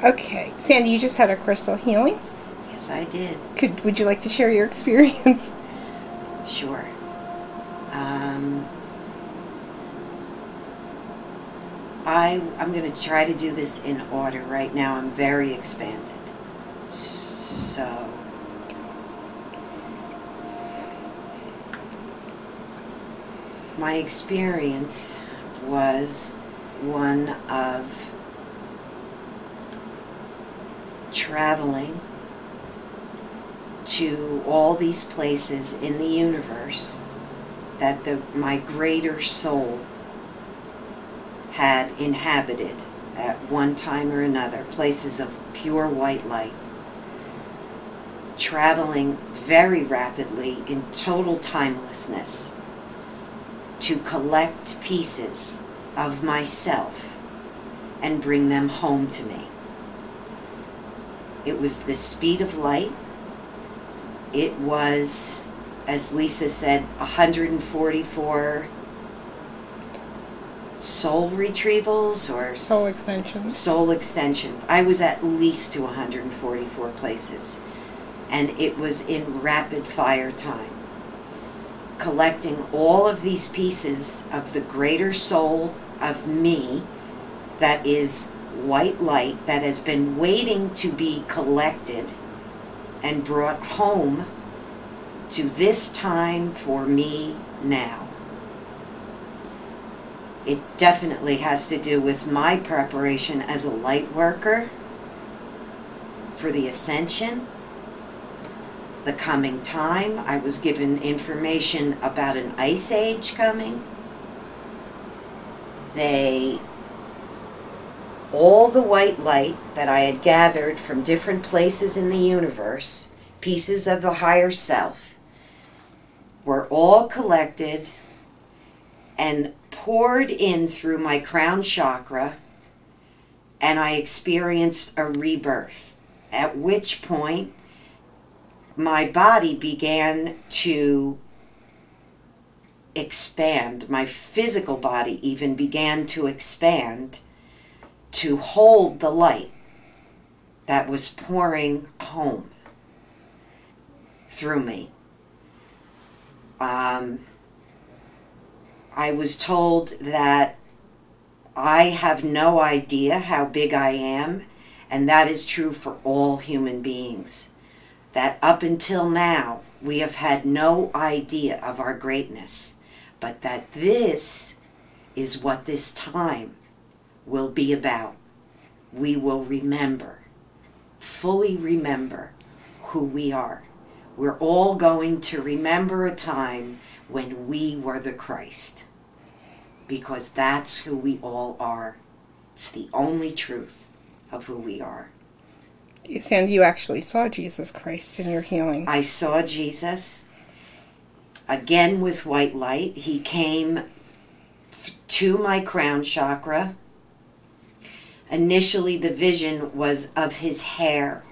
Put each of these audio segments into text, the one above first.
Okay, Sandy, you just had a crystal healing. Yes, I did. Would you like to share your experience? Sure. I'm going to try to do this in order. Right now I'm very expanded. So, my experience was one of traveling to all these places in the universe that my greater soul had inhabited at one time or another, places of pure white light, traveling very rapidly in total timelessness to collect pieces of myself and bring them home to me. It was the speed of light. It was, as Lisa said, 144 soul retrievals or soul extensions. Soul extensions. I was at least to 144 places, and it was in rapid fire time, collecting all of these pieces of the greater soul of me that is white light, that has been waiting to be collected and brought home to this time for me now. It definitely has to do with my preparation as a light worker for the ascension, the coming time. I was given information about an ice age coming. All the white light that I had gathered from different places in the universe, pieces of the higher self, were all collected and poured in through my crown chakra, and I experienced a rebirth, at which point my body began to expand. My physical body even began to expand to hold the light that was pouring home through me. I was told that I have no idea how big I am, and that is true for all human beings. That up until now, we have had no idea of our greatness, but that this is what this time will be about. We will remember, fully remember who we are. We're all going to remember a time when we were the Christ, because that's who we all are. It's the only truth of who we are. Sandy, you actually saw Jesus Christ in your healing. I saw Jesus, again with white light. He came to my crown chakra. Initially, the vision was of his hair,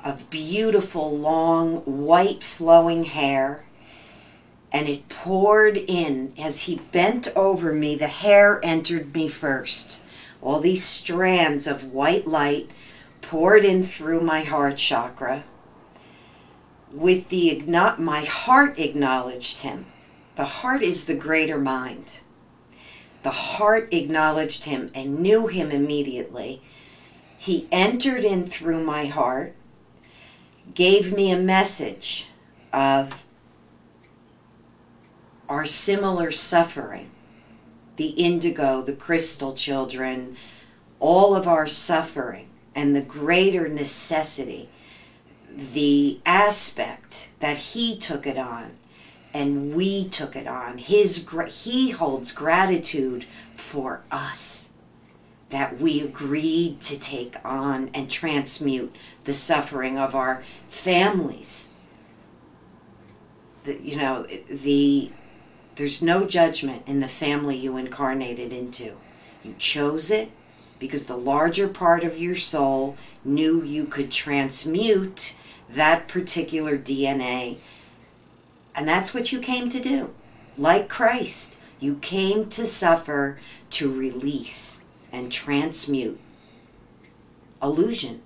of beautiful, long, white flowing hair, and it poured in. As he bent over me, the hair entered me first. All these strands of white light poured in through my heart chakra. My heart acknowledged him. The heart is the greater mind. The heart acknowledged him and knew him immediately. He entered in through my heart, gave me a message of our similar suffering, the indigo, the crystal children, all of our suffering, and the greater necessity, the aspect that he took it on and we took it on. He holds gratitude for us, that we agreed to take on and transmute the suffering of our families. There's no judgment in the family you incarnated into. You chose it because the larger part of your soul knew you could transmute that particular DNA. And that's what you came to do. Like Christ, you came to suffer, to release and transmute. illusion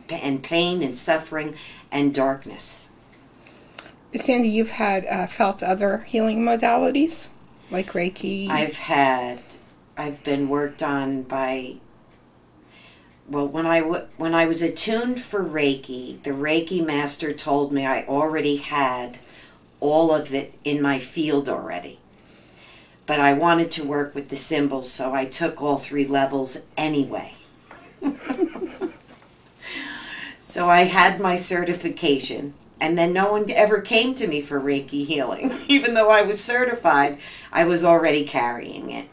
and pain and suffering and darkness. Sandy, you've had felt other healing modalities like Reiki. I've been worked on by, well, when I was attuned for Reiki, the Reiki master told me I already had all of it in my field already. But I wanted to work with the symbols, so I took all 3 levels anyway. So I had my certification, and then no one ever came to me for Reiki healing. Even though I was certified, I was already carrying it.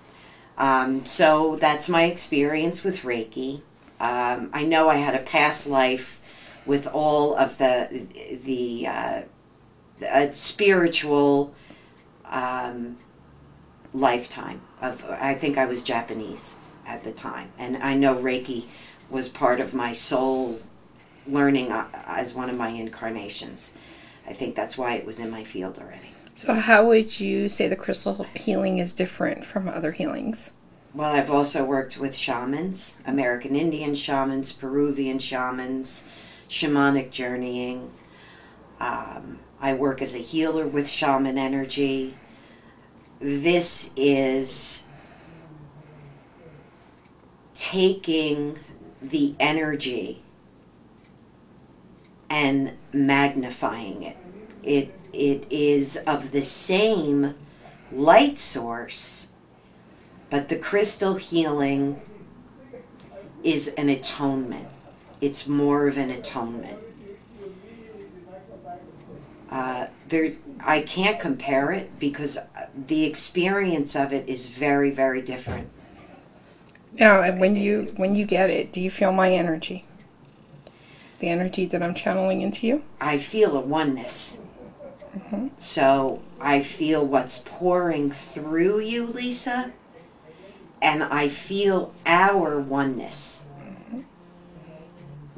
So that's my experience with Reiki. I know I had a past life with all of the spiritual lifetime of, I think I was Japanese at the time, and I know Reiki was part of my soul learning as one of my incarnations. I think that's why it was in my field already. So how would you say the crystal healing is different from other healings? Well, I've also worked with shamans, American Indian shamans, Peruvian shamans, shamanic journeying. I work as a healer with shaman energy. This is taking the energy and magnifying it. It is of the same light source, but the crystal healing is an atonement. It's more of an atonement. I can't compare it because the experience of it is very, very different. Now, and when you get it, do you feel my energy? The energy that I'm channeling into you? I feel a oneness. Mm-hmm. So I feel what's pouring through you, Lisa, and I feel our oneness. Mm-hmm.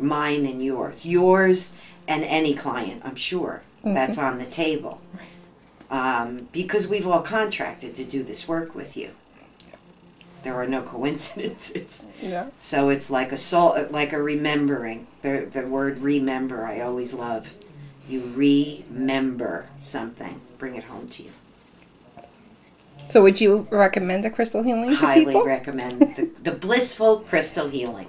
Mine and yours. Yours and any client, I'm sure, mm-hmm. that's on the table. Because we've all contracted to do this work with you. There are no coincidences. Yeah. So it's like a soul, like a remembering. The word remember I always love. You remember something. Bring it home to you. So would you recommend the crystal healing to Highly people? recommend the blissful crystal healing.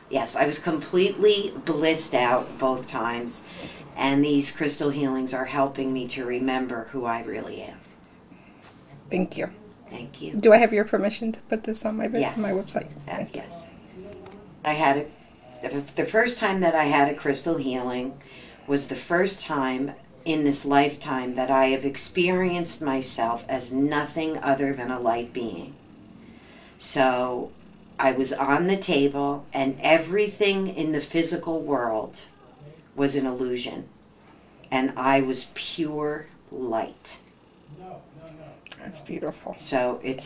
Yes, I was completely blissed out both times. And these crystal healings are helping me to remember who I really am. Thank you. Thank you. Do I have your permission to put this on my Yes. my website? Yes. I had the first time that I had a crystal healing was the first time in this lifetime that I have experienced myself as nothing other than a light being. So I was on the table and everything in the physical world was an illusion. And I was pure light. That's beautiful. So it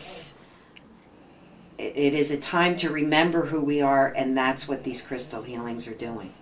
is a time to remember who we are, and that's what these crystal healings are doing.